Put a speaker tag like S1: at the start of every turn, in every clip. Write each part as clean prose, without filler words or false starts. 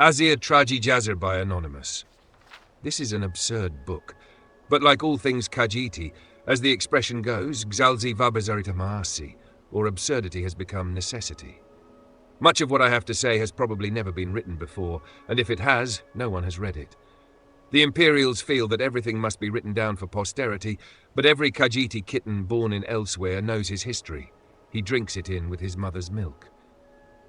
S1: Ahzirr Traajijazeri by Anonymous. This is an absurd book, but like all things Khajiit, as the expression goes, Gzalzi vabazarita maasi, or absurdity has become necessity. Much of what I have to say has probably never been written before, and if it has, no one has read it. The Imperials feel that everything must be written down for posterity, but every Khajiit kitten born in elsewhere knows his history. He drinks it in with his mother's milk.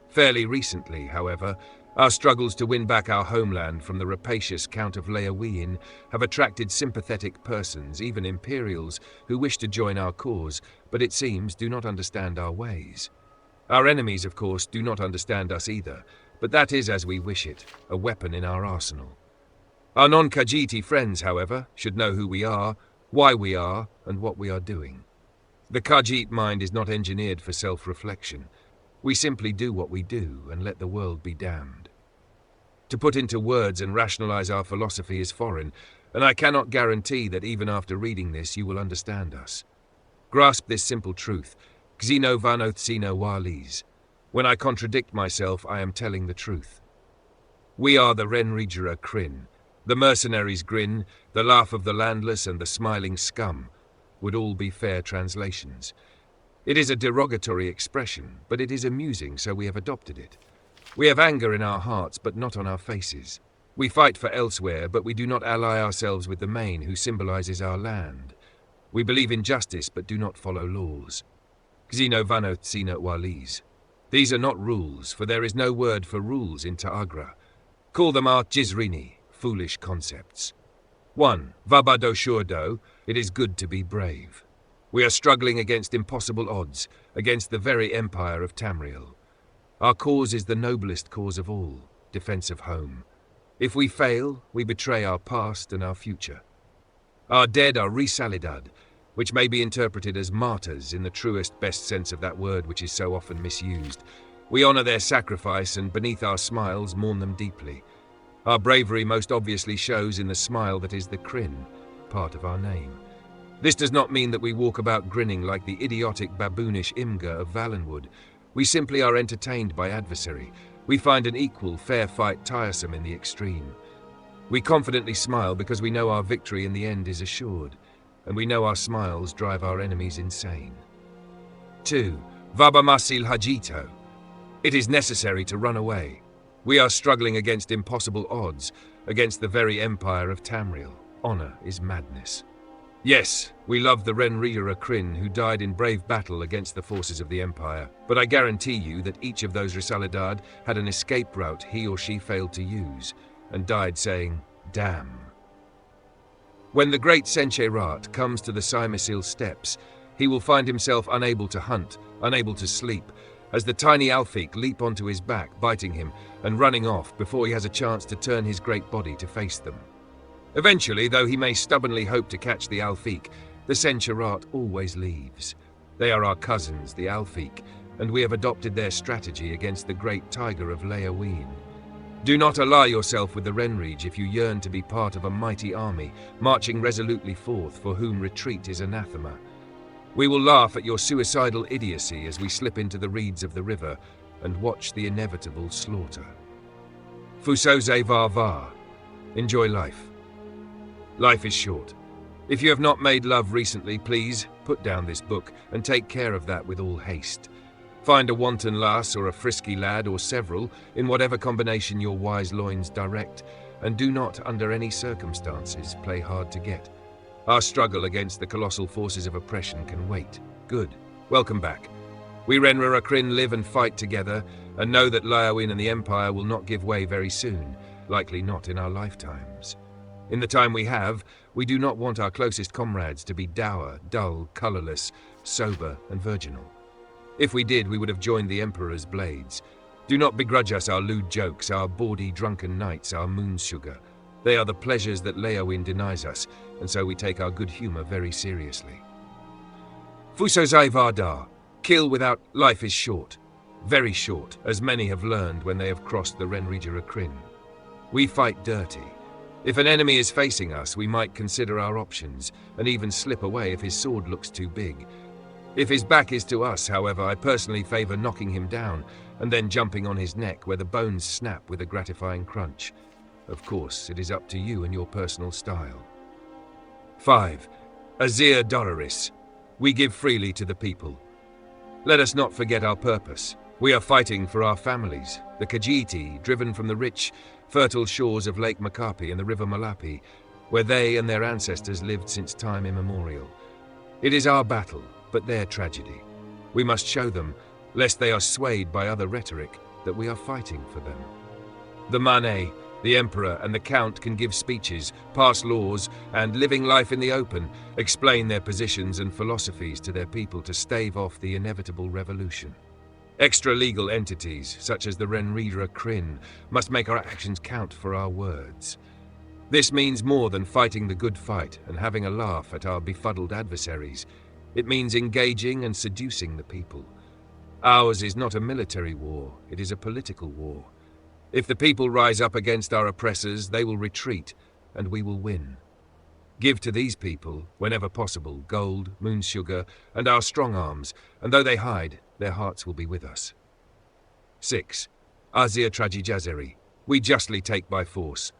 S1: Fairly recently, however, our struggles to win back our homeland from the rapacious Count of Leyawiin have attracted sympathetic persons, even Imperials, who wish to join our cause, but it seems do not understand our ways. Our enemies, of course, do not understand us either, but that is as we wish it, a weapon in our arsenal. Our non-Khajiit friends, however, should know who we are, why we are, and what we are doing. The Khajiit mind is not engineered for self-reflection. We simply do what we do and let the world be damned. To put into words and rationalize our philosophy is foreign, and I cannot guarantee that even after reading this you will understand us. Grasp this simple truth, Xeno vanothsino walis. When I contradict myself, I am telling the truth. We are the Renrijra Krin, the mercenaries' grin, the laugh of the landless, and the smiling scum would all be fair translations. It is a derogatory expression, but it is amusing, so we have adopted it. We have anger in our hearts, but not on our faces. We fight for elsewhere, but we do not ally ourselves with the Main, who symbolizes our land. We believe in justice, but do not follow laws. Xeno vanothsino walis. These are not rules, for there is no word for rules in Ta'agra. Call them Ahzirrini, foolish concepts. 1. Vabado shurdo, it is good to be brave. We are struggling against impossible odds, against the very empire of Tamriel. Our cause is the noblest cause of all, defense of home. If we fail, we betray our past and our future. Our dead are resalidad, which may be interpreted as martyrs in the truest, best sense of that word which is so often misused. We honor their sacrifice and beneath our smiles mourn them deeply. Our bravery most obviously shows in the smile that is the Krin, part of our name. This does not mean that we walk about grinning like the idiotic baboonish Imga of Valenwood. We simply are entertained by adversary. We find an equal, fair fight tiresome in the extreme. We confidently smile because we know our victory in the end is assured, and we know our smiles drive our enemies insane. 2. Vabamasil hajito. It is necessary to run away. We are struggling against impossible odds, against the very empire of Tamriel. Honor is madness. Yes, we love the Renrijra Krin who died in brave battle against the forces of the Empire, but I guarantee you that each of those Risalidad had an escape route he or she failed to use, and died saying, damn. When the great Sencherat comes to the Simasil steppes, he will find himself unable to hunt, unable to sleep, as the tiny Alfiq leap onto his back, biting him, and running off before he has a chance to turn his great body to face them. Eventually, though he may stubbornly hope to catch the Alfiq, the Sencherat always leaves. They are our cousins, the Alfiq, and we have adopted their strategy against the great tiger of Leyawiin. Do not ally yourself with the Renrij if you yearn to be part of a mighty army, marching resolutely forth, for whom retreat is anathema. We will laugh at your suicidal idiocy as we slip into the reeds of the river and watch the inevitable slaughter. Fusoze var. Enjoy life. Life is short. If you have not made love recently, please put down this book and take care of that with all haste. Find a wanton lass or a frisky lad or several, in whatever combination your wise loins direct, and do not, under any circumstances, play hard to get. Our struggle against the colossal forces of oppression can wait. Good. Welcome back. We Renrijra Krin live and fight together, and know that Leyawiin and the Empire will not give way very soon, likely not in our lifetimes. In the time we have, we do not want our closest comrades to be dour, dull, colourless, sober, and virginal. If we did, we would have joined the Emperor's blades. Do not begrudge us our lewd jokes, our bawdy drunken nights, our moon sugar. They are the pleasures that Leyawiin denies us, and so we take our good humour very seriously. Fusozai Vardar. Kill without life is short. Very short, as many have learned when they have crossed the Renrijra Krin. We fight dirty. If an enemy is facing us, we might consider our options, and even slip away if his sword looks too big. If his back is to us, however, I personally favour knocking him down and then jumping on his neck where the bones snap with a gratifying crunch. Of course, it is up to you and your personal style. 5. Ahzirr Doloris. We give freely to the people. Let us not forget our purpose. We are fighting for our families, the Khajiit, driven from the rich, fertile shores of Lake Makapi and the River Malapi, where they and their ancestors lived since time immemorial. It is our battle, but their tragedy. We must show them, lest they are swayed by other rhetoric, that we are fighting for them. The Mane, the Emperor and the Count can give speeches, pass laws, and, living life in the open, explain their positions and philosophies to their people to stave off the inevitable revolution. Extra-legal entities, such as the Renrijra Krin, must make our actions count for our words. This means more than fighting the good fight and having a laugh at our befuddled adversaries. It means engaging and seducing the people. Ours is not a military war, it is a political war. If the people rise up against our oppressors, they will retreat, and we will win. Give to these people, whenever possible, gold, moon sugar, and our strong arms, and though they hide, their hearts will be with us. 6. Ahzirr Traajijazeri. We justly take by force.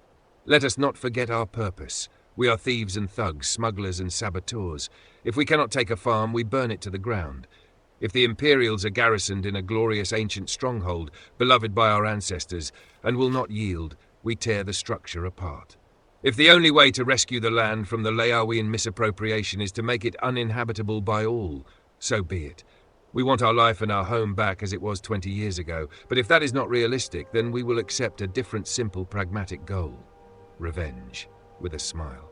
S1: Let us not forget our purpose. We are thieves and thugs, smugglers and saboteurs. If we cannot take a farm, we burn it to the ground. If the Imperials are garrisoned in a glorious ancient stronghold, beloved by our ancestors, and will not yield, we tear the structure apart. If the only way to rescue the land from the Laowian misappropriation is to make it uninhabitable by all, so be it. We want our life and our home back as it was 20 years ago, but if that is not realistic, then we will accept a different, simple, pragmatic goal. Revenge, with a smile.